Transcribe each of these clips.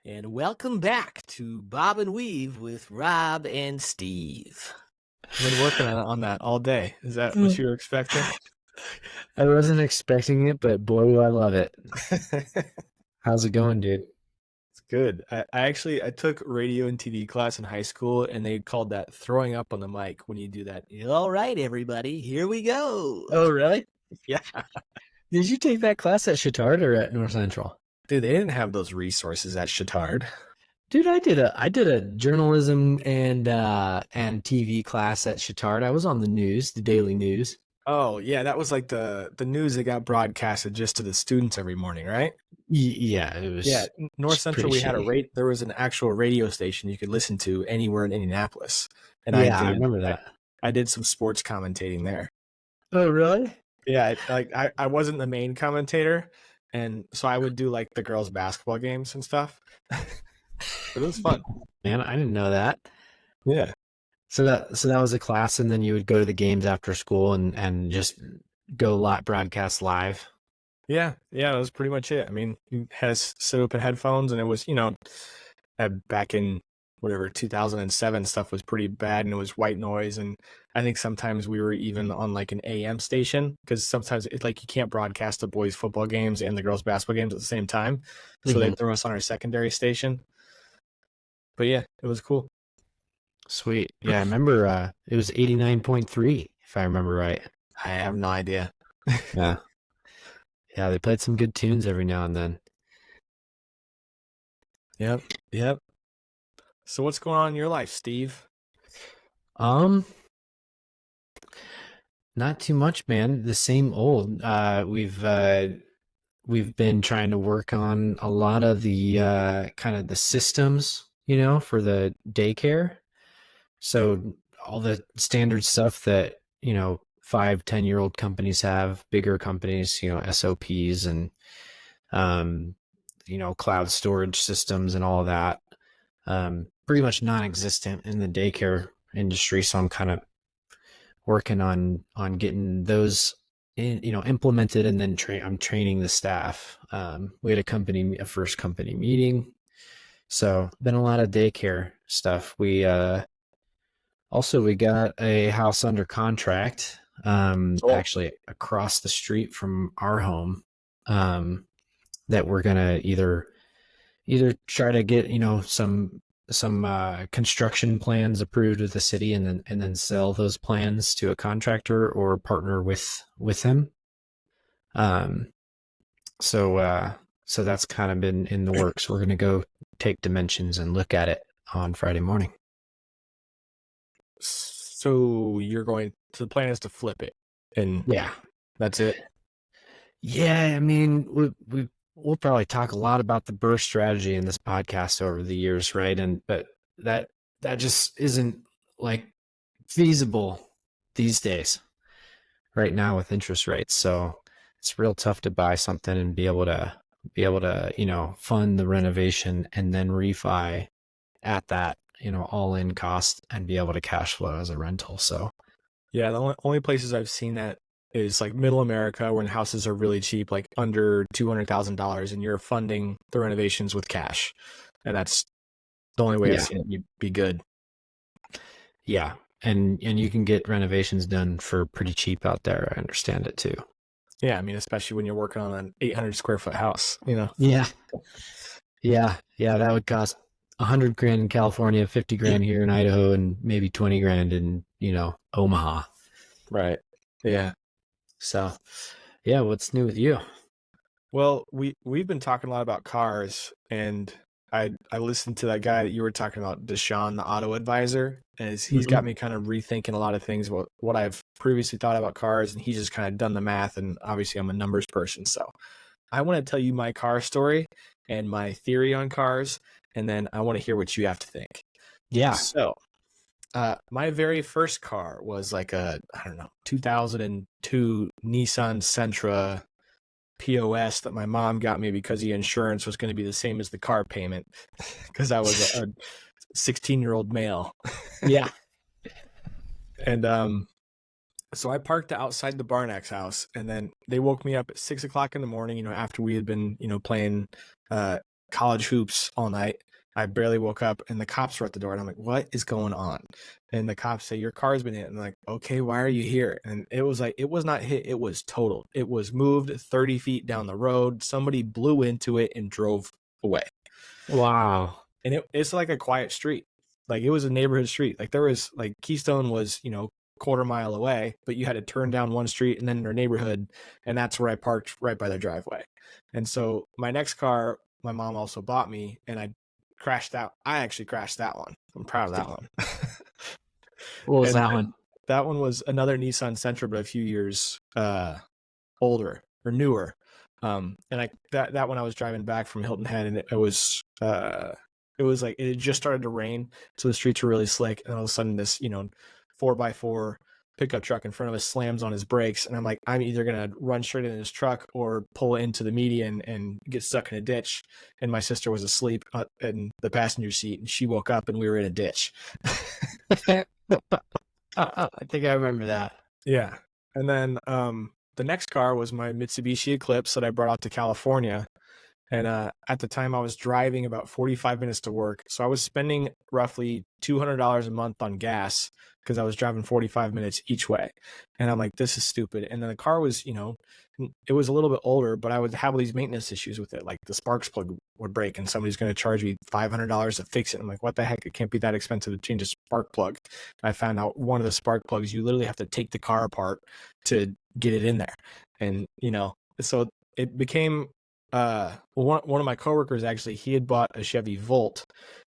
And welcome back to Bob and Weave with Rob and Steve. I've been working on that all day. Is that what you were expecting? I wasn't expecting it, but boy, do I love it. How's it going, dude? It's good. I took radio and TV class in high school, and they called that throwing up on the mic when you do that. All right, everybody, here we go. Oh, really? Yeah. Did you take that class at Chittard or at North Central? Dude, they didn't have those resources at Chittard. Dude, I did a journalism and TV class at Chittard. I was on the news, the daily news. Oh, yeah, that was like the news that got broadcasted just to the students every morning, right? Yeah, it was. Yeah, North Central, we had shitty. there was an actual radio station you could listen to anywhere in Indianapolis. And Yeah, I remember that. I did some sports commentating there. Oh, really? Yeah, I wasn't the main commentator, and so I would do like the girls' basketball games and stuff. But it was fun. Man, I didn't know that. Yeah. So that was a class, and then you would go to the games after school and just go broadcast live. Yeah, that was pretty much it. I mean, you had us set up in headphones, and it was, back in whatever 2007, stuff was pretty bad, and it was white noise. And I think sometimes we were even on like an AM station, because sometimes it's like you can't broadcast the boys' football games and the girls' basketball games at the same time, so they throw us on our secondary station. But yeah, it was cool. Sweet. Yeah, I remember it was 89.3, if I remember right. I have no idea. Yeah. Yeah, they played some good tunes every now and then. Yep. So what's going on in your life, Steve? Not too much, man. The same old. We've been trying to work on a lot of the kind of the systems, for the daycare. So all the standard stuff that, 5-10-year-old companies have, bigger companies, SOPs and cloud storage systems and all of that. Pretty much non-existent in the daycare industry. So I'm kind of working on getting those implemented, and then I'm training the staff. We had a first company meeting. So been a lot of daycare stuff. We got a house under contract, actually across the street from our home, that we're gonna either try to get some construction plans approved with the city, and then sell those plans to a contractor or partner with him. So that's kind of been in the works. We're gonna go take dimensions and look at it on Friday morning. So the plan is to flip it, and yeah, that's it. Yeah, I mean, we'll probably talk a lot about the burst strategy in this podcast over the years, right? But that just isn't like feasible these days right now with interest rates. So it's real tough to buy something and be able to fund the renovation and then refi at that all in cost and be able to cash flow as a rental. So yeah, the only places I've seen that is like middle America, when houses are really cheap, like under $200,000, and you're funding the renovations with cash, and that's the only way I've seen it be good. Yeah, and you can get renovations done for pretty cheap out there. I understand it too. Yeah, I mean, especially when you're working on an 800 square foot house, Yeah, that would cost $100,000 in California, $50,000 here in Idaho, and maybe $20,000 in Omaha. Right. Yeah. So, yeah, what's new with you? Well, we've been talking a lot about cars, and I listened to that guy that you were talking about, Deshaun, the auto advisor, and he's got me kind of rethinking a lot of things, what I've previously thought about cars, and he's just kind of done the math, and obviously I'm a numbers person, so I want to tell you my car story and my theory on cars, and then I want to hear what you have to think. Yeah. So, my very first car was like a 2002 Nissan Sentra POS that my mom got me because the insurance was going to be the same as the car payment, because I was a 16-year-old male. Yeah. And so I parked outside the Barnax house, and then they woke me up at 6 o'clock in the morning, after we had been, playing college hoops all night. I barely woke up, and the cops were at the door, and I'm like, what is going on? And the cops say, your car's been hit. And I'm like, okay, why are you here? And it was like, it was not hit, it was totaled. It was moved 30 feet down the road. Somebody blew into it and drove away. Wow. And it's like a quiet street. Like, it was a neighborhood street. Like, there was like Keystone was, quarter mile away, but you had to turn down one street and then their neighborhood. And that's where I parked, right by their driveway. And so my next car, my mom also bought me, and I actually crashed that one. I'm proud of that one. What was And that one? that one was another Nissan Sentra, but a few years older or newer. And that one I was driving back from Hilton Head, and it was like it had just started to rain, so the streets were really slick, and all of a sudden this 4x4 pickup truck in front of us slams on his brakes, and I'm like, I'm either gonna run straight into his truck or pull into the median and get stuck in a ditch. And my sister was asleep in the passenger seat, and she woke up and we were in a ditch. I think I remember that. Yeah. And then the next car was my Mitsubishi Eclipse that I brought out to California. And at the time I was driving about 45 minutes to work. So I was spending roughly $200 a month on gas because I was driving 45 minutes each way. And I'm like, this is stupid. And then the car was, it was a little bit older, but I would have all these maintenance issues with it. Like the sparks plug would break and somebody's going to charge me $500 to fix it. I'm like, what the heck? It can't be that expensive to change a spark plug. I found out one of the spark plugs, you literally have to take the car apart to get it in there. And, so it became, one of my coworkers, actually, he had bought a Chevy Volt,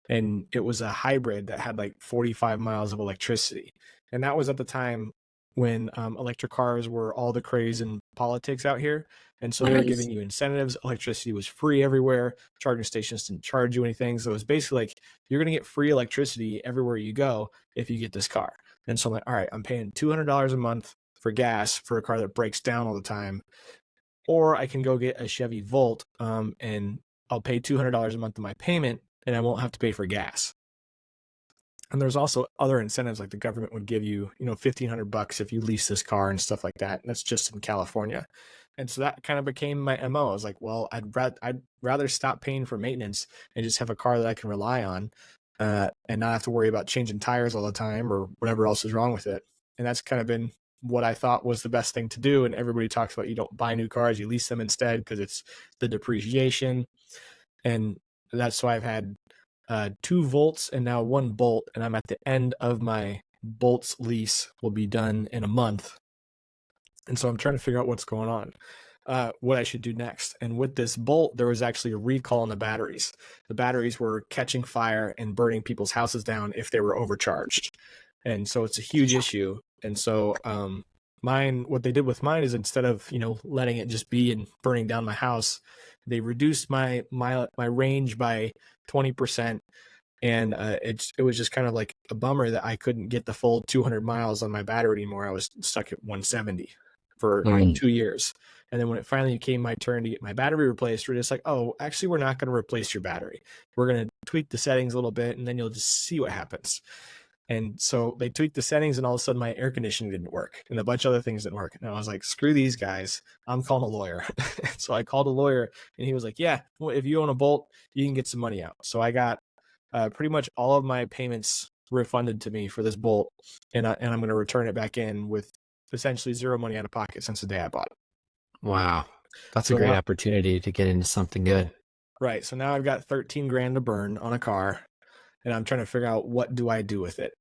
and it was a hybrid that had like 45 miles of electricity. And that was at the time when electric cars were all the craze in politics out here. And so they were giving you incentives. Electricity was free everywhere. Charging stations didn't charge you anything. So it was basically like, you're going to get free electricity everywhere you go if you get this car. And so I'm like, all right, I'm paying $200 a month for gas for a car that breaks down all the time. Or I can go get a Chevy Volt, and I'll pay $200 a month of my payment, and I won't have to pay for gas. And there's also other incentives, like the government would give you, $1,500 if you lease this car and stuff like that. And that's just in California. And so that kind of became my MO. I was like, well, I'd rather stop paying for maintenance and just have a car that I can rely on, and not have to worry about changing tires all the time or whatever else is wrong with it. And that's kind of been what I thought was the best thing to do. And everybody talks about, you don't buy new cars, you lease them instead because it's the depreciation. And that's why I've had 2 Volts and now 1 Bolt, and I'm at the end of my Bolt's lease. Will be done in a month. And so I'm trying to figure out what's going on, what I should do next. And with this Bolt, there was actually a recall on the batteries. The batteries were catching fire and burning people's houses down if they were overcharged. And so it's a huge issue. And so what they did with mine is, instead of, letting it just be and burning down my house, they reduced my range by 20%. And it was just kind of like a bummer that I couldn't get the full 200 miles on my battery anymore. I was stuck at 170 for like 2 years. And then when it finally came my turn to get my battery replaced, we're just like, oh, actually, we're not going to replace your battery. We're going to tweak the settings a little bit, and then you'll just see what happens. And so they tweaked the settings, and all of a sudden my air conditioning didn't work, and a bunch of other things didn't work. And I was like, screw these guys, I'm calling a lawyer. So I called a lawyer, and he was like, yeah, well, if you own a Bolt, you can get some money out. So I got pretty much all of my payments refunded to me for this Bolt, and I'm going to return it back in with essentially zero money out of pocket since the day I bought it. Wow. That's a great opportunity to get into something good. Right. So now I've got 13 grand to burn on a car, and I'm trying to figure out, what do I do with it?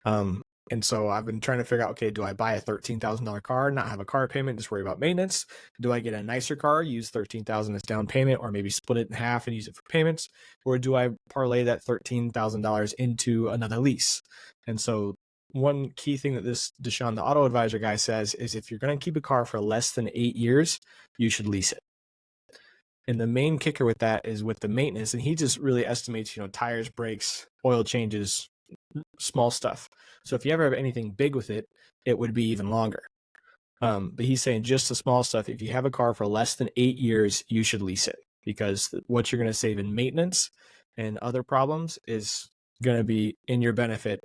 And so I've been trying to figure out, okay, do I buy a $13,000 car, not have a car payment, just worry about maintenance? Do I get a nicer car, use $13,000 as down payment, or maybe split it in half and use it for payments? Or do I parlay that $13,000 into another lease? And so one key thing that this Deshaun, the auto advisor guy, says is, if you're going to keep a car for less than 8 years, you should lease it. And the main kicker with that is with the maintenance. And he just really estimates, tires, brakes, oil changes, small stuff. So if you ever have anything big with it, it would be even longer. But he's saying just the small stuff. If you have a car for less than 8 years, you should lease it, because what you're going to save in maintenance and other problems is going to be in your benefit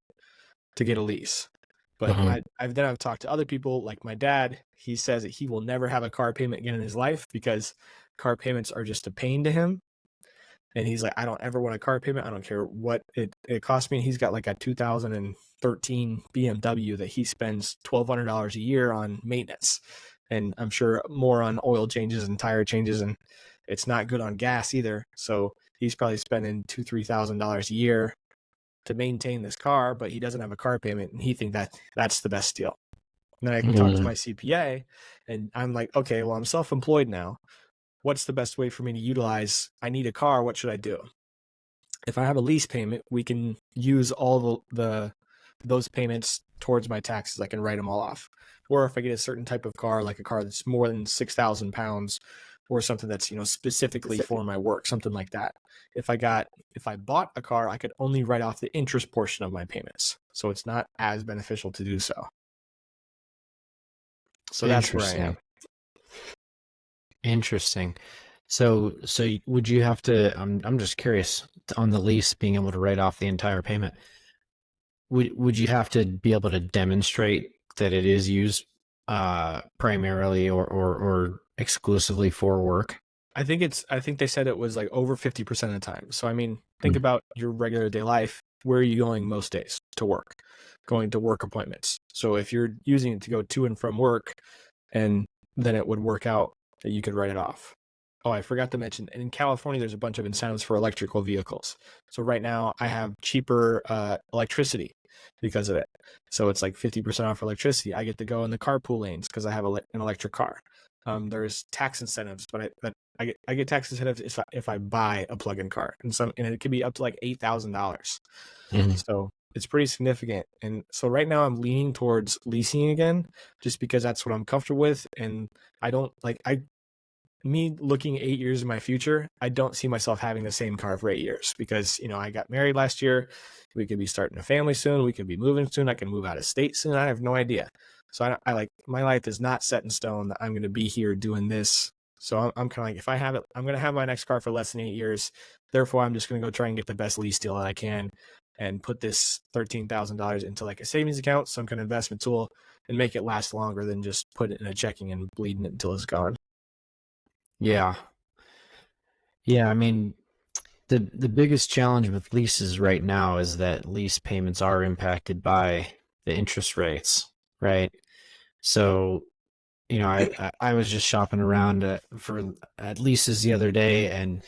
to get a lease. But I've talked to other people, like my dad. He says that he will never have a car payment again in his life because car payments are just a pain to him. And he's like, I don't ever want a car payment. I don't care what it costs me. And he's got like a 2013 BMW that he spends $1,200 a year on maintenance. And I'm sure more on oil changes and tire changes. And it's not good on gas either. So he's probably spending $2,000-$3,000 a year to maintain this car, but he doesn't have a car payment. And he thinks that that's the best deal. And then I talk to my CPA and I'm like, okay, well, I'm self-employed now. What's the best way for me to utilize? I need a car. What should I do? If I have a lease payment, we can use all those payments towards my taxes. I can write them all off. Or if I get a certain type of car, like a car that's more than 6,000 pounds, or something that's specifically for my work, something like that. If I bought a car, I could only write off the interest portion of my payments, so it's not as beneficial to do so. So that's where I am. Interesting. So would you have to? I'm just curious on the lease, being able to write off the entire payment. Would you have to be able to demonstrate that it is used primarily or exclusively for work? I think they said it was like over 50% of the time. So I mean, think about your regular day life. Where are you going most days to work? Going to work appointments. So if you're using it to go to and from work, and then it would work out that you could write it off. Oh, I forgot to mention, in California, there's a bunch of incentives for electrical vehicles. So right now I have cheaper electricity because of it. So it's like 50% off electricity. I get to go in the carpool lanes because I have an electric car. There's tax incentives, but I get tax incentives if I buy a plug-in car, and it could be up to like $8,000. So it's pretty significant. And so right now I'm leaning towards leasing again, just because that's what I'm comfortable with. And I don't me looking 8 years in my future, I don't see myself having the same car for 8 years because, I got married last year. We could be starting a family soon. We could be moving soon. I can move out of state soon. I have no idea. So I like, my life is not set in stone that I'm going to be here doing this. So I'm kind of like, if I have it, I'm going to have my next car for less than 8 years. Therefore, I'm just going to go try and get the best lease deal that I can and put this $13,000 into like a savings account, some kind of investment tool, and make it last longer than just put it in a checking and bleeding it until it's gone. Yeah. I mean, the biggest challenge with leases right now is that lease payments are impacted by the interest rates, right? So, I was just shopping around at leases the other day, and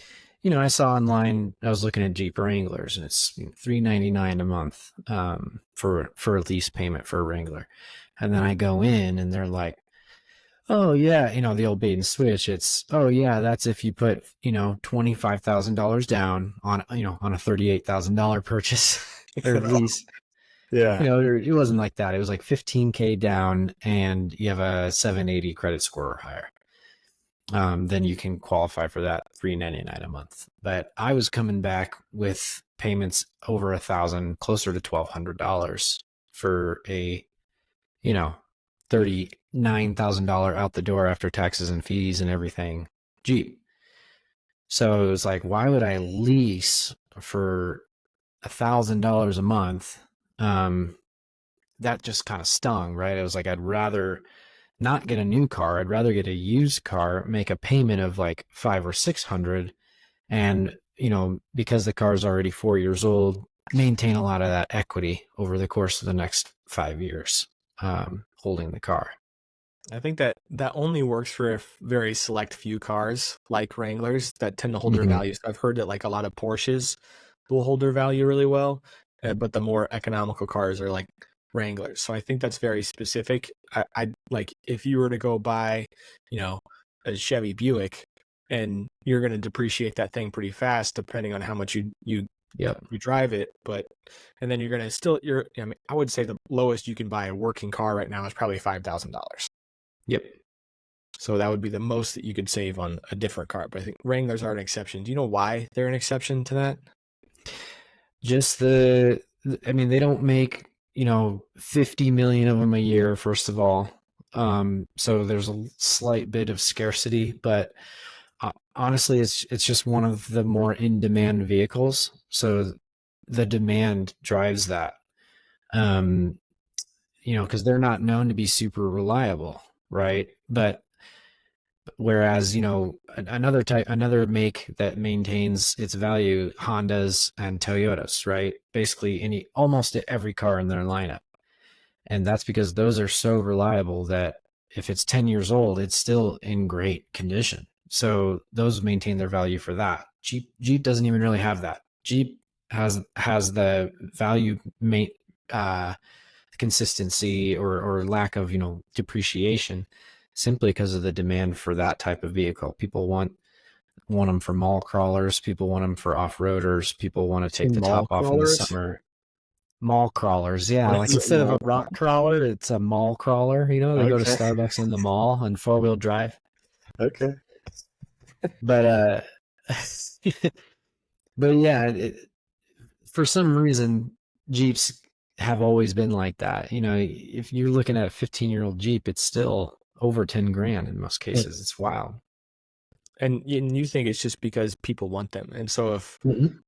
I saw online, I was looking at Jeep Wranglers, and it's $399 a month for a lease payment for a Wrangler, and then I go in, and they're like, oh yeah, the old bait and switch. It's, oh yeah, that's if you put $25,000 down on on a $38,000 purchase or lease. Yeah. It wasn't like that. It was like $15K down, and you have a 780 credit score or higher. Then you can qualify for that $399 a month. But I was coming back with payments over $1,000, closer to $1,200 for a $39,000 out the door after taxes and fees and everything Jeep. So it was like, why would I lease for $1,000 a month? That just kind of stung, right? It was like, I'd rather not get a new car. I'd rather get a used car, make a payment of like $500 or $600, and because the car is already 4 years old, maintain a lot of that equity over the course of the next 5 years, holding the car. I think that only works for a very select few cars like Wranglers that tend to hold their value. So I've heard that like a lot of Porsches will hold their value really well, but the more economical cars are like Wranglers. So I think that's very specific. I like, if you were to go buy, a Chevy Buick, and you're going to depreciate that thing pretty fast depending on how much you drive it, and then you're going to I would say the lowest you can buy a working car right now is probably $5,000. Yep. So that would be the most that you could save on a different car. But I think Wranglers are an exception. Do you know why they're an exception to that? Just they don't make 50 million of them a year, first of all. So there's a slight bit of scarcity, but honestly, it's just one of the more in-demand vehicles. So the demand drives that, because they're not known to be super reliable, right? But Whereas, another make that maintains its value, Hondas and Toyotas, right? Basically almost every car in their lineup. And that's because those are so reliable that if it's 10 years old, it's still in great condition. So those maintain their value for that. Jeep doesn't even really have that. Jeep has the value uh, consistency or lack of depreciation simply because of the demand for that type of vehicle. People want them for mall crawlers. People want them for off-roaders. People want to take the Mall top off in the crawlers? summer. Mall crawlers, yeah. What Like is it? instead of a Mall rock crawl? crawler, it's a mall crawler. They go to Okay. Starbucks in the mall on 4-wheel drive. Okay. But but yeah, for some reason, Jeeps have always been like that. If you're looking at a 15-year-old Jeep, it's still over 10 grand in most cases. It's wild. And you think it's just because people want them. And so Mhm.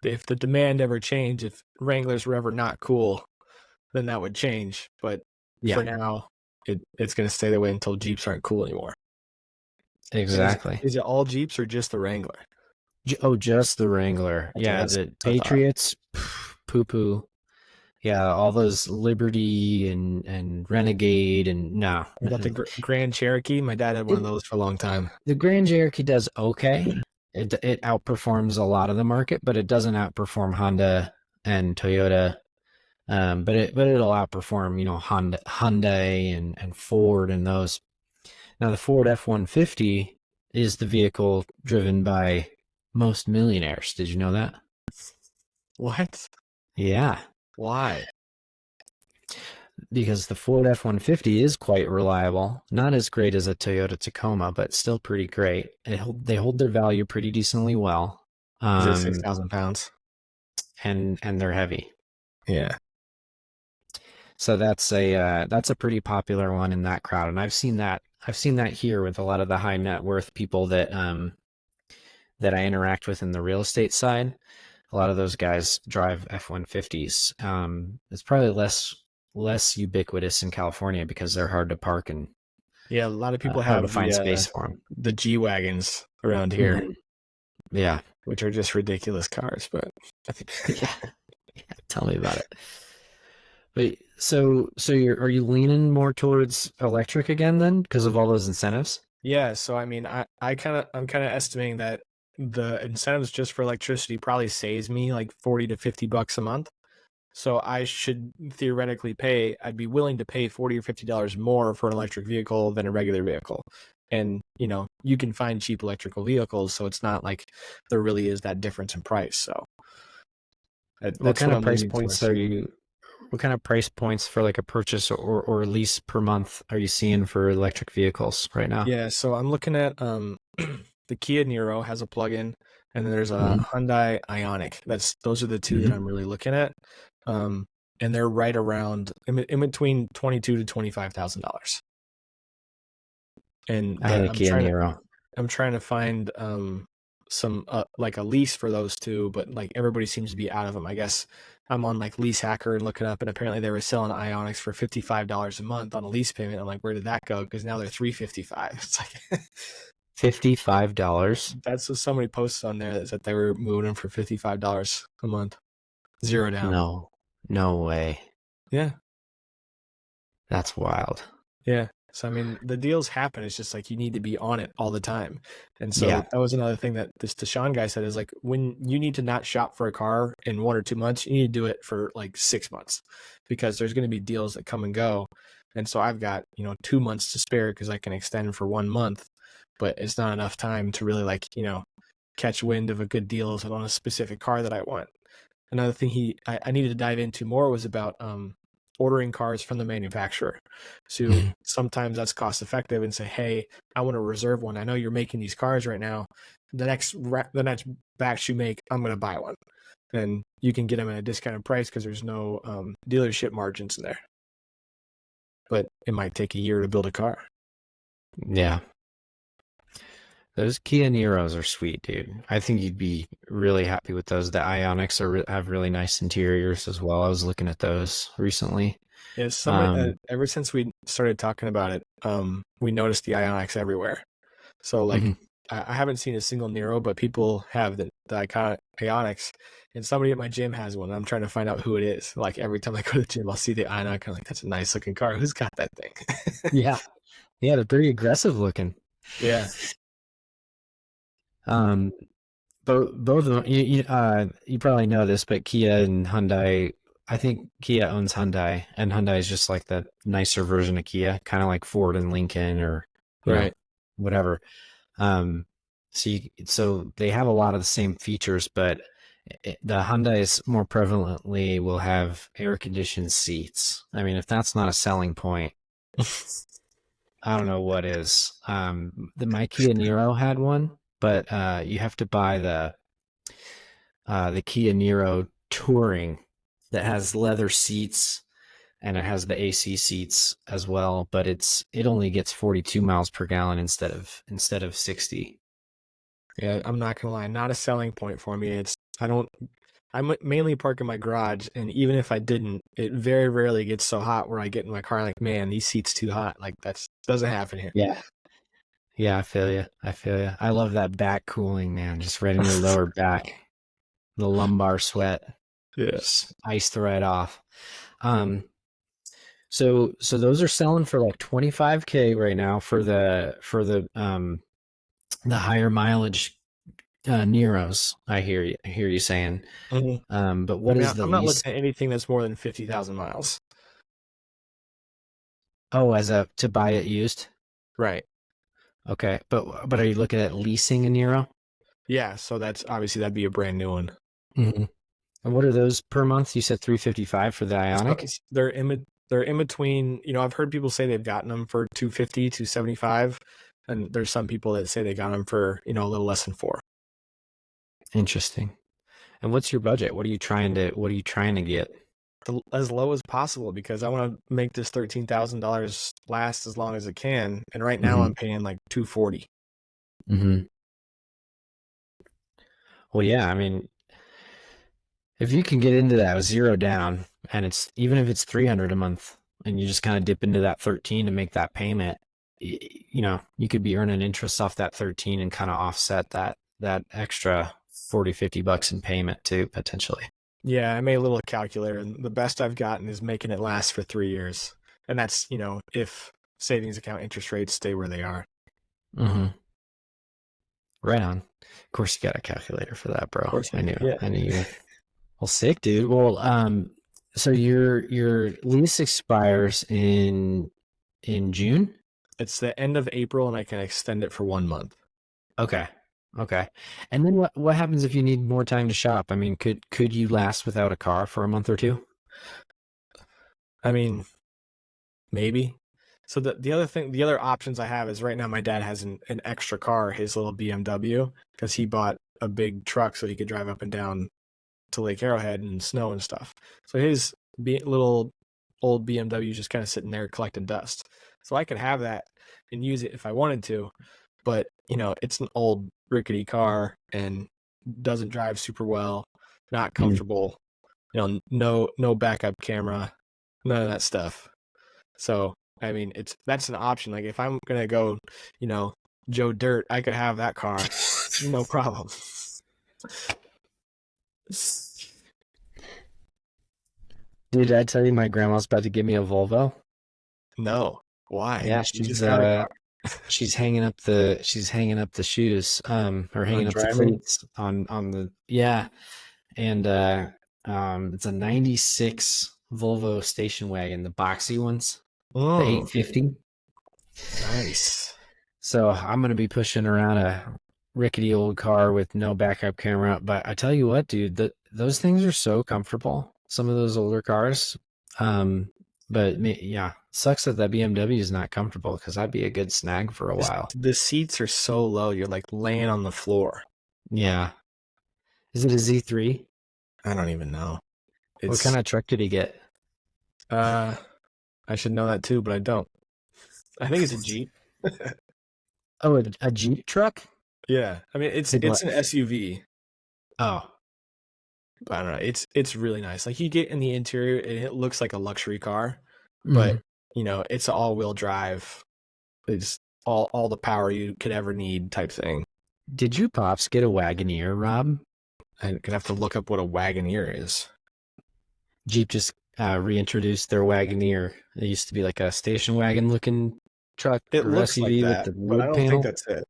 if the demand ever changed, if Wranglers were ever not cool, then that would change. But Yeah, for now, it's going to stay that way until Jeeps aren't cool anymore. And exactly. is it all Jeeps or just the Wrangler? Oh, just the Wrangler. Okay, Yeah, that's the what I thought. Patriots, poo poo. Yeah, all those Liberty and Renegade and no. What about the Grand Cherokee? My dad had one of It, those for a long time. the Grand Cherokee does okay. It outperforms a lot of the market, but it doesn't outperform Honda and Toyota. But it'll outperform Hyundai and Ford and those. Now the Ford F-150 is the vehicle driven by most millionaires. Did you know that? What? Yeah, Why? because the Ford F-150 is quite reliable. Not as great as a Toyota Tacoma, but still pretty great. They hold their value pretty decently well, Is it 6,000 pounds? and they're heavy. Yeah. So that's a pretty popular one in that crowd, and I've seen that here with a lot of the high net worth people that I interact with in the real estate side. A lot of those guys drive F-150s. It's probably less ubiquitous in California because they're hard to park and Yeah, a lot of people hard to have find space for them. the G-Wagons around here, Mm-hmm. Yeah, which are just ridiculous cars, but I think yeah. Tell me about it. But so are you leaning more towards electric again then because of all those incentives? yeah, so I mean, I'm kind of estimating that the incentives just for electricity probably saves me like 40 to 50 bucks a month. So I should theoretically I'd be willing to pay 40 or $50 more for an electric vehicle than a regular vehicle. And, you can find cheap electrical vehicles, so it's not like there really is that difference in price. So What that's kind what of I'm price leaning points towards. what kind of price points for like a purchase or lease per month are you seeing for electric vehicles right now? Yeah, so I'm looking at the Kia Niro has a plug-in, and then there's a Mhm. Hyundai Ioniq. Those are the two that Mhm. I'm really looking at. Um, and they're right around in between 22 to $25,000. And I had a Kia Niro. I'm trying to find some like a lease for those two, but like everybody seems to be out of them. I guess I'm on like Lease Hacker and looking up, and apparently they were selling Ionics for $55 a month on a lease payment. I'm like, where did that go? Because now they're $355. It's like $55. that's what somebody posted on there that they were moving them for $55 a month, zero down. No. No way. Yeah, That's wild. yeah. So I mean, the deals happen. It's just like you need to be on it all the time. And so Yeah. that was another thing that this Deshaun guy said is like when you need to not shop for a car in 1 or 2 months, you need to do it for like 6 months because there's going to be deals that come and go. And so I've got 2 months to spare because I can extend for 1 month, but it's not enough time to really like catch wind of a good deal on a specific car that I want. Another thing I needed to dive into more was about ordering cars from the manufacturer. So Mhm. sometimes that's cost effective and say, hey, I want to reserve one. I know you're making these cars right now. The next batch you make, I'm going to buy one. And you can get them at a discounted price because there's no dealership margins in there. But it might take a year to build a car. Yeah. Those Kia Niros are sweet, dude. I think you'd be really happy with those. The Ionics have really nice interiors as well. I was looking at those recently. Yeah, ever since we started talking about it, we noticed the Ionics everywhere. So like Mhm. I haven't seen a single Nero, but people have the iconic Ionics, and somebody at my gym has one. And I'm trying to find out who it is. Like every time I go to the gym, I'll see the Ionic. I'm like, that's a nice looking car. Who's got that thing? Yeah. Yeah, they're pretty aggressive looking. Yeah. Um, both of them, you probably know this, but Kia and Hyundai, I think Kia owns Hyundai, and Hyundai is just like the nicer version of Kia, kind of like Ford and Lincoln, or Right. whatever. Um, so they have a lot of the same features, but the Hyundais more prevalently will have air conditioned seats. I mean, if that's not a selling point, I don't know what is. My Kia Niro had one, but you have to buy the Kia Niro Touring that has leather seats, and it has the AC seats as well, but it only gets 42 miles per gallon instead of 60. Yeah, I'm not gonna lie, not a selling point for me. I mainly park in my garage, and even if I didn't, it very rarely gets so hot where I get in my car like, man, these seats too hot. Like that's doesn't happen here. Yeah. Yeah, I feel you. I feel you. I love that back cooling, man. Just right in your lower back, the lumbar sweat, Yeah. just iced right off. Um, so those are selling for like 25K right now for the higher mileage Neros. I hear you saying. Mhm. But I what mean, is the I'm not lease? looking at anything that's more than 50,000 miles. Oh, as a to buy it used. Right. Okay, but are you looking at leasing a Nero? Yeah. So that's obviously that'd be a brand new one. Mm-hmm. And what are those per month? You said 355 for the So Ionic. they're in between. You know, I've heard people say they've gotten them for 250, 275, and there's some people that say they got them for a little less than four. Interesting. And what's your budget? What are you trying to get? As low as possible because I want to make this $13,000 last as long as it can. And right now Mm-hmm. I'm paying like 240. Mm-hmm. Well, yeah, I mean, if you can get into that with zero down, and it's even if it's 300 a month, and you just kind of dip into that 13 to make that payment, you could be earning interest off that 13 and kind of offset that extra 40, $50 in payment too, potentially. Yeah, I made a little calculator and the best I've gotten is making it last for 3 years. And that's, if savings account interest rates stay where they are. Mm-hmm. Right on. Of course, you got a calculator for that, Of bro. course, I knew. yeah. I knew you would. Well, sick, dude. Well, so your lease expires in June? It's the end of April and I can extend it for 1 month. Okay. Okay. And then what happens if you need more time to shop? I mean, could you last without a car for a month or two? I mean, maybe. So the other options I have is right now my dad has an extra car, his little BMW, because he bought a big truck so he could drive up and down to Lake Arrowhead and snow and stuff. So his little old BMW is just kind of sitting there collecting dust. So I could have that and use it if I wanted to, but it's an old rickety car and doesn't drive super well, not Mhm. comfortable. No backup camera, none of that stuff. So I mean, that's an option. Like if I'm gonna go, you know, Joe Dirt, I could have that car, no problem. Did I tell you my grandma's about to give me a Volvo? No, why? Yeah, You just got a car she's hanging up the shoes, or on hanging up the driving. cleats on the yeah, and it's a '96 Volvo station wagon, the boxy ones, the Oh, 850. nice. So I'm gonna be pushing around a rickety old car with no backup camera. But I tell you what, dude, those things are so comfortable. Some of those older cars. Um, but yeah, sucks that BMW is not comfortable because I'd be a good snag for a while. The seats are so low, you're like laying on the floor. Yeah. Is it a Z3? I don't even know. What It's kind of truck did he get? uh, I should know that too, but I don't. I think it's a Jeep. Oh, a Jeep truck? Yeah, I mean Big it's what? an SUV, Oh. but I don't know. It's really nice. Like you get in the interior, and it looks like a luxury car, but Mhm. it's all wheel drive. It's all the power you could ever need type thing. Did you pops get a Wagoneer, Rob? I'm gonna have to look up what a Wagoneer is. Jeep just reintroduced their Wagoneer. It used to be like a station wagon looking truck It or looks like SUV with that, the but I wood don't think panel. that's it.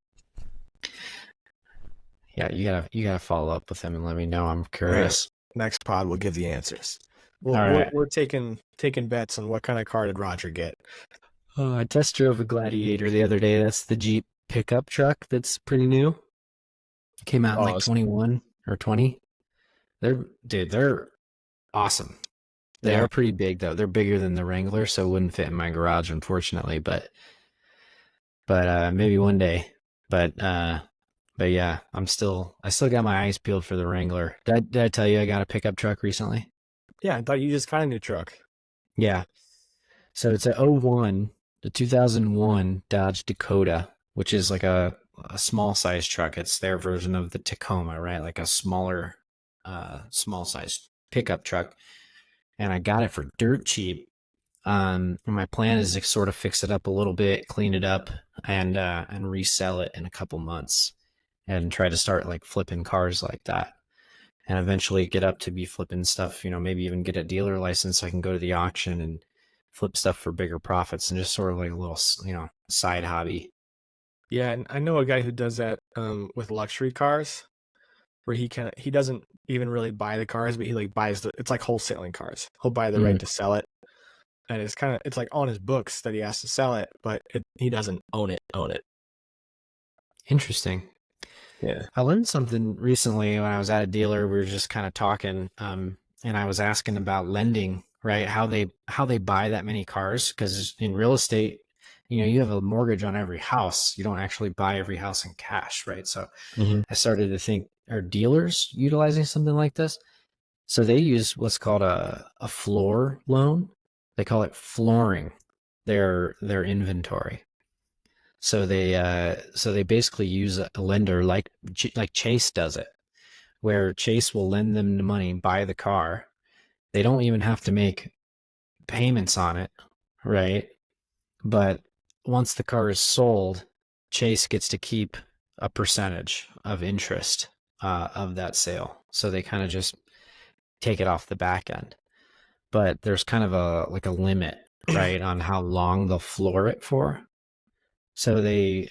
Yeah, you gotta follow up with them and let me know. I'm All right, curious. next pod we'll give the answers. All Well, we're right. we're taking bets on what kind of car did Roger get. I test drove a Gladiator the other day. That's the Jeep pickup truck that's pretty new. Came out in Oh, like 21 or 20. They're awesome. They yeah, are pretty big though. They're bigger than the Wrangler, so it wouldn't fit in my garage, unfortunately. But maybe one day. But yeah, I still got my eyes peeled for the Wrangler. Did I tell you I got a pickup truck recently? yeah. I thought you just got a new truck. Yeah. So it's a '01, the 2001 Dodge Dakota, which is like a small size truck. It's their version of the Tacoma, right? Like a smaller, small size pickup truck. And I got it for dirt cheap. And my plan is to sort of fix it up a little bit, clean it up, and resell it in a couple months, and try to start like flipping cars like that, and eventually get up to be flipping stuff. Maybe even get a dealer license so I can go to the auction and flip stuff for bigger profits, and just sort of like a little side hobby. Yeah, and I know a guy who does that with luxury cars, where he doesn't even really buy the cars, but he like buys it's like wholesaling cars. He'll buy the right Mm, to sell it, and it's like on his books that he has to sell it, but he doesn't own it. Own it. interesting. Yeah. I learned something recently when I was at a dealer. We were just kind of talking, and I was asking about lending, right? How they buy that many cars, because in real estate, you have a mortgage on every house. You don't actually buy every house in cash, right? So Hmm. I started to think, are dealers utilizing something like this? So they use what's called a floor loan. They call it flooring their inventory. So they basically use a lender like Chase does it, where Chase will lend them the money, buy the car. They don't even have to make payments on it, right? But once the car is sold, Chase gets to keep a percentage of interest of that sale. So they kind of just take it off the back end. But there's kind of a limit, right, on how long they'll floor it for. So they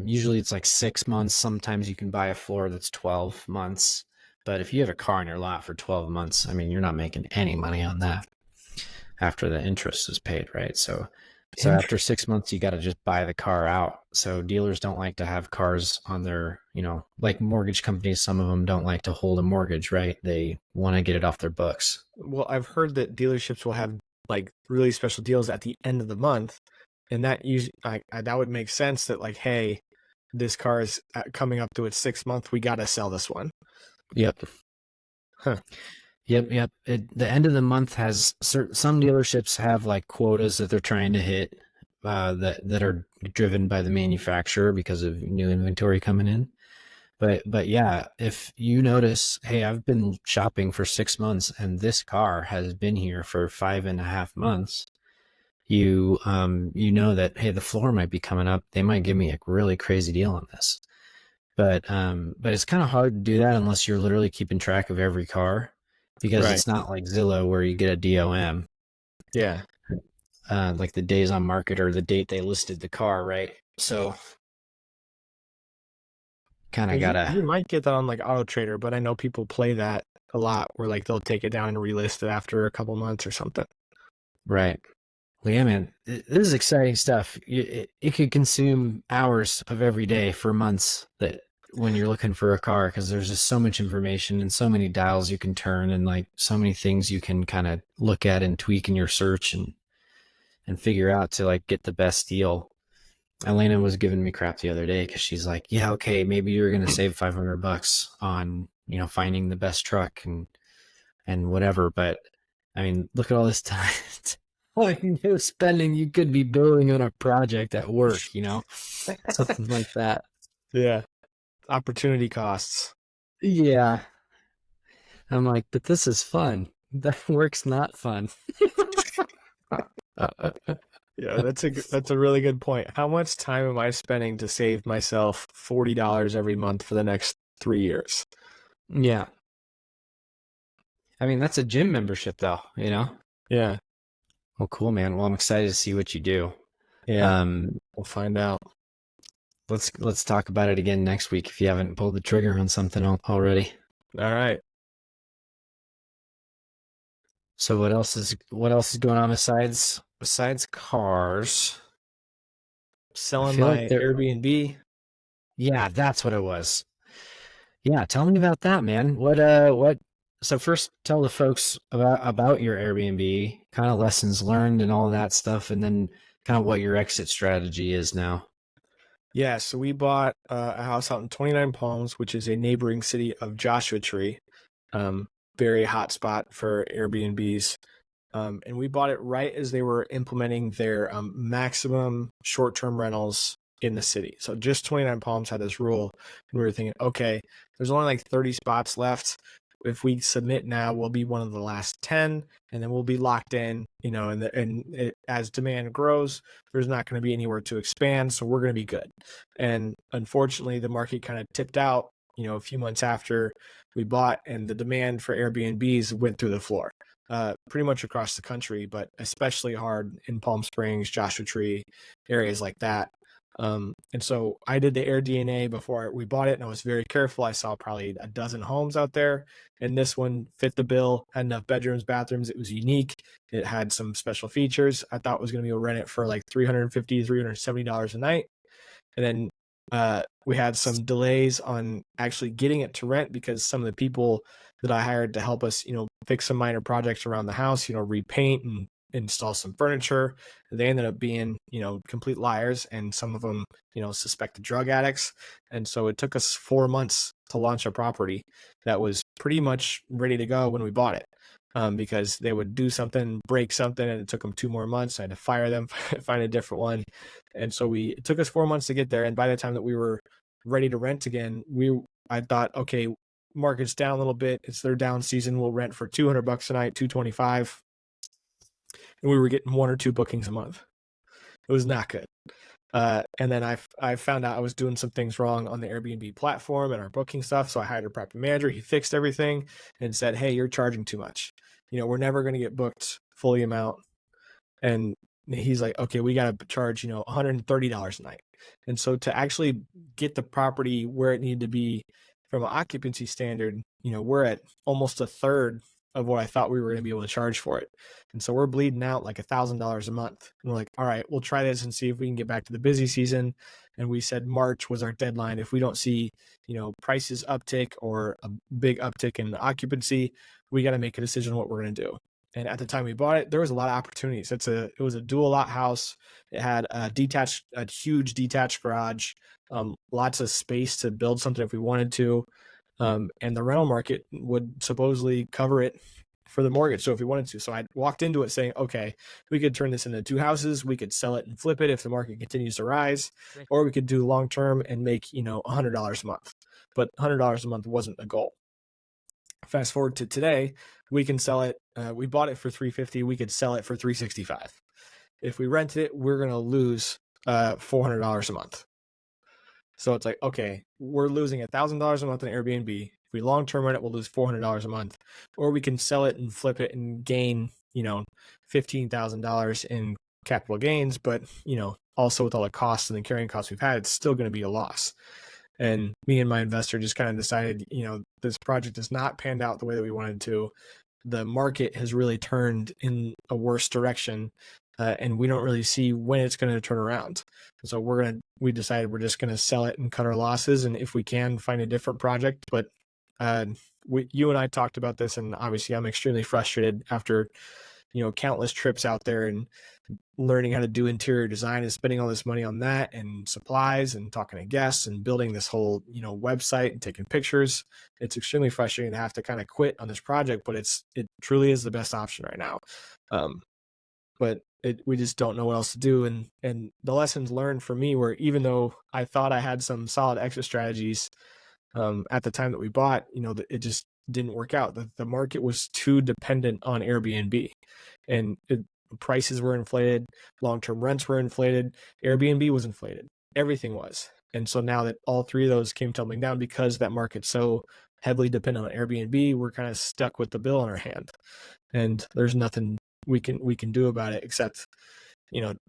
usually it's like 6 months. Sometimes you can buy a floor that's 12 months. But if you have a car in your lot for 12 months, I mean, you're not making any money on that after the interest is paid, right? So after 6 months, you got to just buy the car out. So dealers don't like to have cars on their, like mortgage companies. Some of them don't like to hold a mortgage, right? They want to get it off their books. Well, I've heard that dealerships will have like really special deals at the end of the month, and that usually that would make sense that like, hey, this car is coming up to its 6 month. We got to sell this one. Yep. Huh. Yep. The end of the month has some dealerships have like quotas that they're trying to hit, that are driven by the manufacturer because of new inventory coming in. But yeah, if you notice, hey, I've been shopping for 6 months and this car has been here for 5.5 months, you know that, hey, the floor might be coming up. They might give me a really crazy deal on this. But it's kind of hard to do that unless you're literally keeping track of every car, because Right. it's not like Zillow where you get a DOM, Yeah. like the days on market or the date they listed the car, right? So kind Yeah, of you gotta, you might get that on like Auto Trader, but I know people play that a lot where like they'll take it down and relist it after a couple months or something. right. Well, yeah, man, this is exciting stuff. It could consume hours of every day for months, that when you're looking for a car, because there's just so much information and so many dials you can turn, and like so many things you can kind of look at and tweak in your search and figure out to like get the best deal. Elena was giving me crap the other day because she's like, yeah, okay, maybe you're going to save $500 on, finding the best truck and whatever. But I mean, look at all this time. Like, spending you could be building on a project at work, something like that. Yeah. Opportunity costs. Yeah. I'm like, but this is fun. That work's not fun. Yeah, that's a really good point. How much time am I spending to save myself $40 every month for the next 3 years? Yeah. I mean, that's a gym membership though, you know? Yeah, Well, cool, man. Well, I'm excited to see what you do. yeah, Um, we'll find out. let's talk about it again next week if you haven't pulled the trigger on something already. All right. So what else is going on besides cars? I Selling feel like my Airbnb. yeah, that's what it was. Yeah, tell me about that, man. What so first tell the folks about your Airbnb, kind of lessons learned and all that stuff, and then kind of what your exit strategy is now. Yeah, so we bought a house out in 29 Palms, which is a neighboring city of Joshua Tree. Um, Very hot spot for Airbnbs. And we bought it right as they were implementing their maximum short-term rentals in the city. So just 29 Palms had this rule, and we were thinking, okay, there's only like 30 spots left. If we submit now, we'll be one of the last 10, and then we'll be locked in, as demand grows, there's not going to be anywhere to expand, so we're going to be good. And unfortunately, the market kind of tipped out, a few months after we bought, and the demand for Airbnbs went through the floor. Pretty much across the country, but especially hard in Palm Springs, Joshua Tree, areas like that. And so I did the Air DNA before we bought it, and I was very careful. I saw probably a dozen homes out there, and this one fit the bill, had enough bedrooms, bathrooms. It was unique. It had some special features. I thought was going to be able to rent it for like $350, $370 a night. And then we had some delays on actually getting it to rent because some of the people that I hired to help us, fix some minor projects around the house, repaint and install some furniture, they ended up being, complete liars, and some of them, suspected drug addicts. And so it took us 4 months to launch a property that was pretty much ready to go when we bought it. Because they would do something, break something, and it took them 2 more months. I had to fire them, find a different one. And so it took us 4 months to get there. And by the time that we were ready to rent again, I thought, okay, market's down a little bit. It's their down season. We'll rent for $200 a night, 225. And we were getting one or two bookings a month. It was not good. And then I found out I was doing some things wrong on the Airbnb platform and our booking stuff. So I hired a property manager. He fixed everything and said, hey, you're charging too much. We're never going to get booked fully amount. And he's like, okay, we got to charge, $130 a night. And so to actually get the property where it needed to be from an occupancy standard, we're at almost a third of what I thought we were going to be able to charge for it. And so we're bleeding out like $1,000 a month. And we're like, all right, we'll try this and see if we can get back to the busy season. And we said March was our deadline. If we don't see, prices uptick or a big uptick in occupancy, we got to make a decision what we're going to do. And at the time we bought it, there was a lot of opportunities. It was a dual lot house. It had a huge detached garage, lots of space to build something if we wanted to. And the rental market would supposedly cover it for the mortgage. So if we wanted to, so I walked into it saying, okay, we could turn this into 2 houses. We could sell it and flip it if the market continues to rise, or we could do long-term and make, $100 a month. But $100 a month wasn't the goal. Fast forward to today, we can sell it. We bought it for $350. We could sell it for $365. If we rented it, we're going to lose $400 a month. So it's like, okay, we're losing $1,000 a month on Airbnb. If we long-term rent it, we'll lose $400 a month. Or we can sell it and flip it and gain, $15,000 in capital gains. But, also with all the costs and the carrying costs we've had, it's still going to be a loss. And me and my investor just kind of decided, this project has not panned out the way that we wanted to. The market has really turned in a worse direction, and we don't really see when it's going to turn around. So we decided we're just going to sell it and cut our losses, and if we can, find a different project. But you and I talked about this, and obviously I'm extremely frustrated after countless trips out there and learning how to do interior design and spending all this money on that and supplies and talking to guests and building this whole, website and taking pictures. It's extremely frustrating to have to kind of quit on this project, but it truly is the best option right now. But we just don't know what else to do. And the lessons learned for me were, even though I thought I had some solid exit strategies, at the time that we bought, it just didn't work out. The market was too dependent on Airbnb. And prices were inflated, long-term rents were inflated, Airbnb was inflated, everything was. And so now that all three of those came tumbling down because that market's so heavily dependent on Airbnb, we're kind of stuck with the bill in our hand, and there's nothing we can do about it except,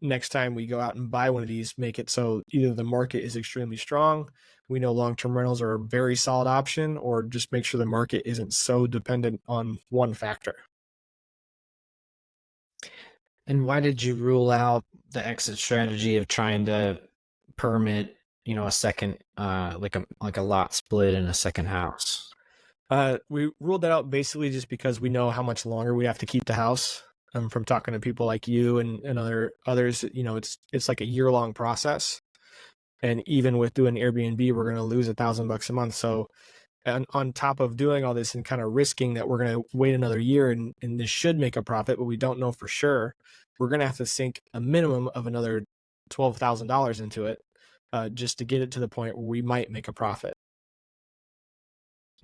next time we go out and buy one of these, make it so either the market is extremely strong, we know long-term rentals are a very solid option, or just make sure the market isn't so dependent on one factor. And why did you rule out the exit strategy of trying to permit, a second, like a lot split in a second house? We ruled that out basically just because we know how much longer we have to keep the house. From talking to people like you and others, it's like a year-long process. And even with doing Airbnb, we're going to lose $1,000 a month. So on top of doing all this and kind of risking that we're going to wait another year and this should make a profit, but we don't know for sure, we're going to have to sink a minimum of another $12,000 into it just to get it to the point where we might make a profit.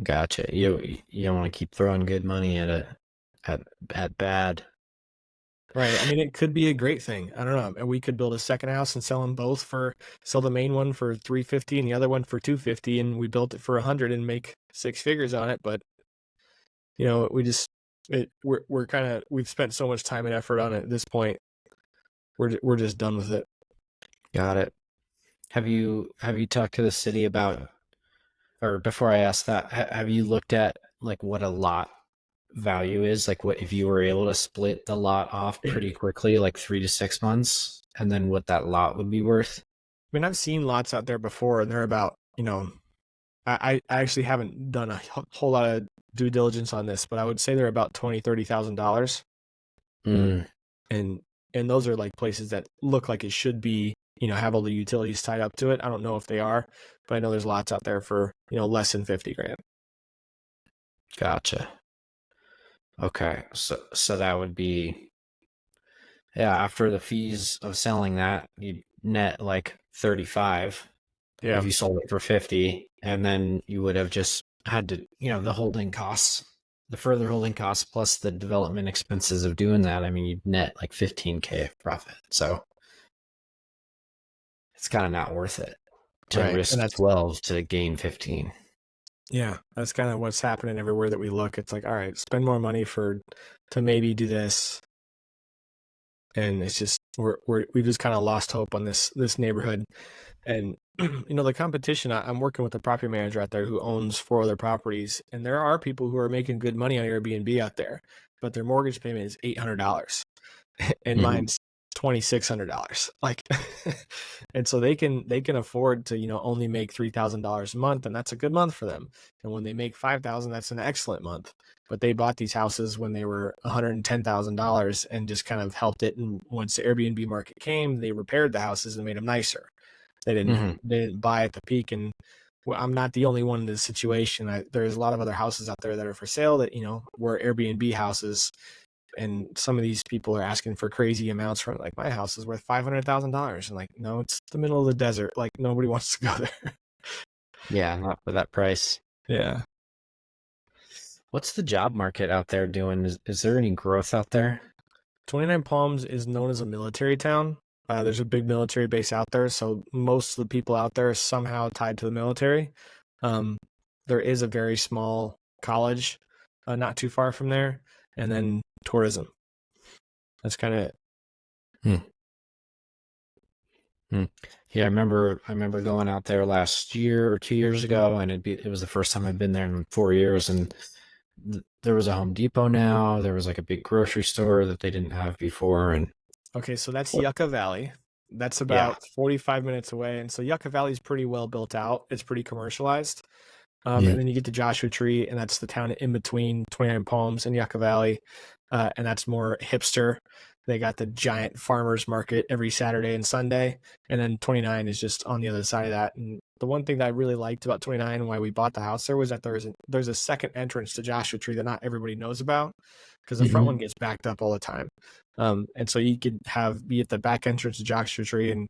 Gotcha. You don't want to keep throwing good money at bad. Right. I mean, it could be a great thing. I don't know. And we could build a second house and sell them both sell the main one for $350 and the other one for $250, and we built it for $100 and make six figures on it. But we've spent so much time and effort on it at this point. We're just done with it. Got it. Have you talked to the city about, or before I ask that, have you looked at like what a lot value is? Like what if you were able to split the lot off pretty quickly, like 3 to 6 months, and then what that lot would be worth? I mean, I've seen lots out there before, and they're about, I actually haven't done a whole lot of due diligence on this, but I would say they're about $20,000-$30,000. And those are like places that look like it should be, have all the utilities tied up to it. I don't know if they are, but I know there's lots out there for, less than 50 grand. Gotcha. Okay. So that would be, yeah, after the fees of selling that, you'd net like 35. Yeah. If you sold it for 50, and then you would have just had to, the holding costs, the further holding costs plus the development expenses of doing that. I mean, you'd net like 15K profit. So it's kind of not worth it to risk 12 to gain 15. Yeah, that's kind of what's happening everywhere that we look. It's like, all right, spend more money to maybe do this, and it's just we've just kind of lost hope on this neighborhood. And the competition. I'm working with a property manager out there who owns 4 other properties, and there are people who are making good money on Airbnb out there, but their mortgage payment is $800, and mine's $2,600. Like, and so they can afford to only make $3,000 a month, and that's a good month for them. And when they make $5,000, that's an excellent month. But they bought these houses when they were $110,000 and just kind of helped it. And once the Airbnb market came, they repaired the houses and made them nicer. They didn't buy at the peak. And I'm not the only one in this situation. There's a lot of other houses out there that are for sale that were Airbnb houses. And some of these people are asking for crazy amounts for, like, my house is worth $500,000. And like, no, it's the middle of the desert. Like, nobody wants to go there. Yeah, not for that price. Yeah. What's the job market out there doing? Is there any growth out there? 29 Palms is known as a military town. There's a big military base out there. So most of the people out there are somehow tied to the military. There is a very small college not too far from there. And then tourism. That's kind of it. Yeah, I remember going out there last year or 2 years ago, and it was the first time I'd been there in 4 years, and there was a Home Depot now. There was like a big grocery store that they didn't have before. And okay, so that's Yucca Valley. That's about 45 minutes away, and so Yucca Valley is pretty well built out. It's pretty commercialized. And then you get to Joshua Tree, and that's the town in between 29 Palms and Yucca Valley, and that's more hipster. They got the giant farmers market every Saturday and Sunday, and then 29 is just on the other side of that. And the one thing that I really liked about 29 and why we bought the house there was that there's a second entrance to Joshua Tree that not everybody knows about, because the front one gets backed up all the time. And so you could be at the back entrance to Joshua Tree in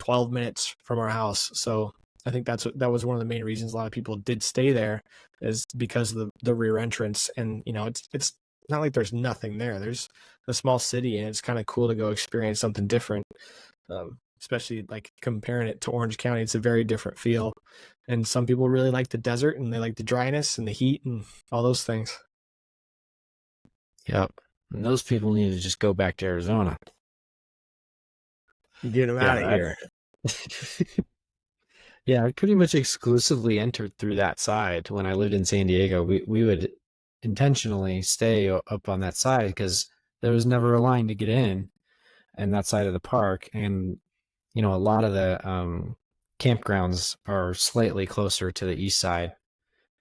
12 minutes from our house. So I think that was one of the main reasons a lot of people did stay there, is because of the rear entrance. And it's not like there's nothing there. There's a small city, and it's kind of cool to go experience something different. Especially like comparing it to Orange County, it's a very different feel. And some people really like the desert, and they like the dryness and the heat and all those things. Yep. And those people need to just go back to Arizona. Get them out of here. Yeah, I pretty much exclusively entered through that side when I lived in San Diego. We would intentionally stay up on that side because there was never a line to get in and that side of the park. And, a lot of the campgrounds are slightly closer to the east side,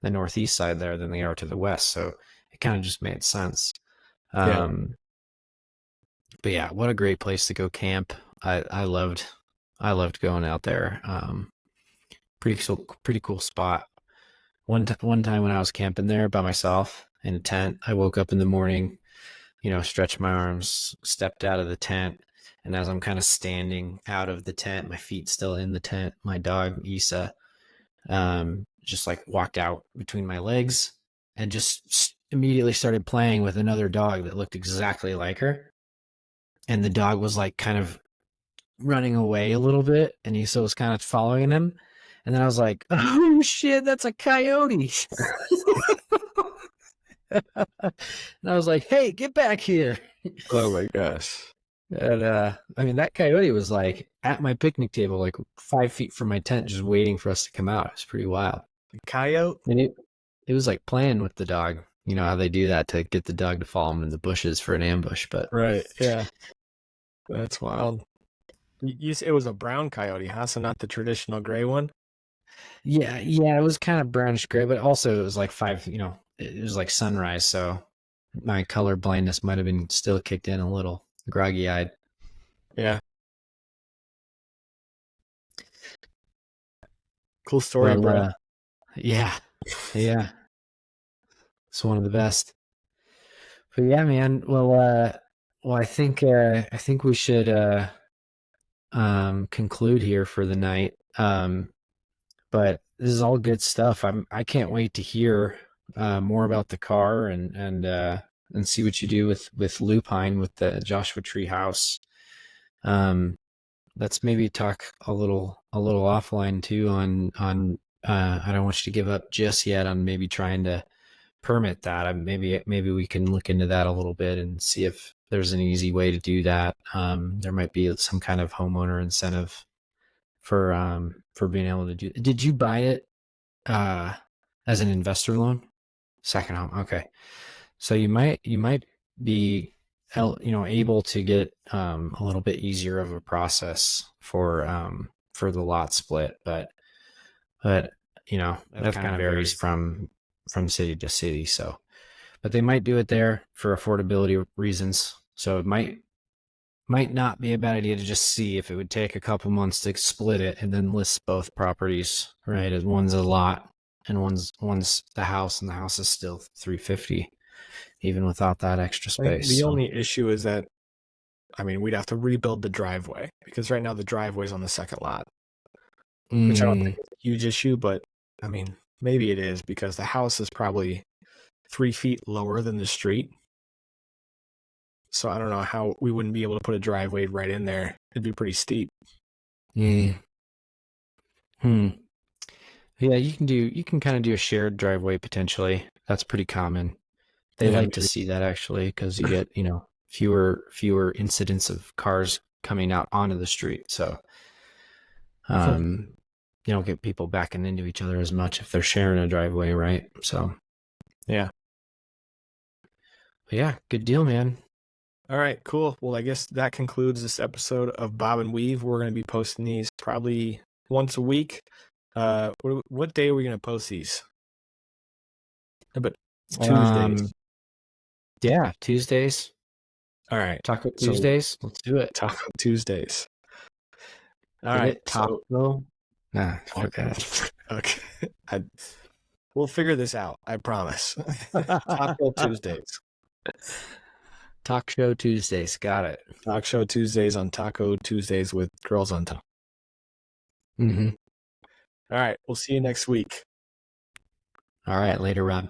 the northeast side there than they are to the west. So it kind of just made sense. Yeah. But yeah, what a great place to go camp. I loved going out there. Pretty cool spot. One time when I was camping there by myself in a tent, I woke up in the morning, stretched my arms, stepped out of the tent, and as I'm kind of standing out of the tent, my feet still in the tent, my dog Isa, just like walked out between my legs and just immediately started playing with another dog that looked exactly like her, and the dog was like kind of running away a little bit, and Isa was kind of following him. And then I was like, oh shit, that's a coyote. And I was like, hey, get back here. Oh my gosh. And I mean, that coyote was like at my picnic table, like 5 feet from my tent, just waiting for us to come out. It was pretty wild. The coyote? And it was like playing with the dog. You know how they do that to get the dog to follow them in the bushes for an ambush. But Right, yeah. That's wild. It was a brown coyote, huh? So not the traditional gray one? yeah, it was kind of brownish gray, but also it was like it was like sunrise, so my color blindness might have been still kicked in a little, groggy eyed. Yeah. Cool story, bro. Yeah, it's one of the best. But yeah, man. Well, I think we should conclude here for the night. But this is all good stuff. I can't wait to hear more about the car and see what you do with Lupine with the Joshua Tree House. Let's maybe talk a little offline too on I don't want you to give up just yet on maybe trying to permit that. Maybe we can look into that a little bit and see if there's an easy way to do that. There might be some kind of homeowner incentive for being able to do. Did you buy it as an investor loan? Second home. Okay. So you might be able to get a little bit easier of a process for the lot split, but that kind of varies from city to city. So, but they might do it there for affordability reasons. So it might not be a bad idea to just see if it would take a couple months to split it and then list both properties, right? As one's a lot and one's the house, and the house is still $350, even without that extra space. The only issue is that, I mean, we'd have to rebuild the driveway because right now the driveway's on the second lot, which I don't think is a huge issue, but I mean, maybe it is because the house is probably 3 feet lower than the street. So I don't know how we wouldn't be able to put a driveway right in there. It'd be pretty steep. Yeah, you can kind of do a shared driveway potentially. That's pretty common. They like to see that actually because you get, fewer incidents of cars coming out onto the street. So you don't get people backing into each other as much if they're sharing a driveway, right? So yeah. But yeah, good deal, man. All right, cool. Well, I guess that concludes this episode of Bob and Weave. We're going to be posting these probably once a week. What day are we going to post these? But Tuesdays. Yeah, Tuesdays. All right. Taco Tuesdays. Let's do it. Taco Tuesdays. All right. Taco. Nah, fuck that. Okay. We'll figure this out. I promise. Taco Tuesdays. Talk Show Tuesdays. Got it. Talk Show Tuesdays on Taco Tuesdays with Girls on Top. Mm-hmm. All right. We'll see you next week. All right. Later, Rob.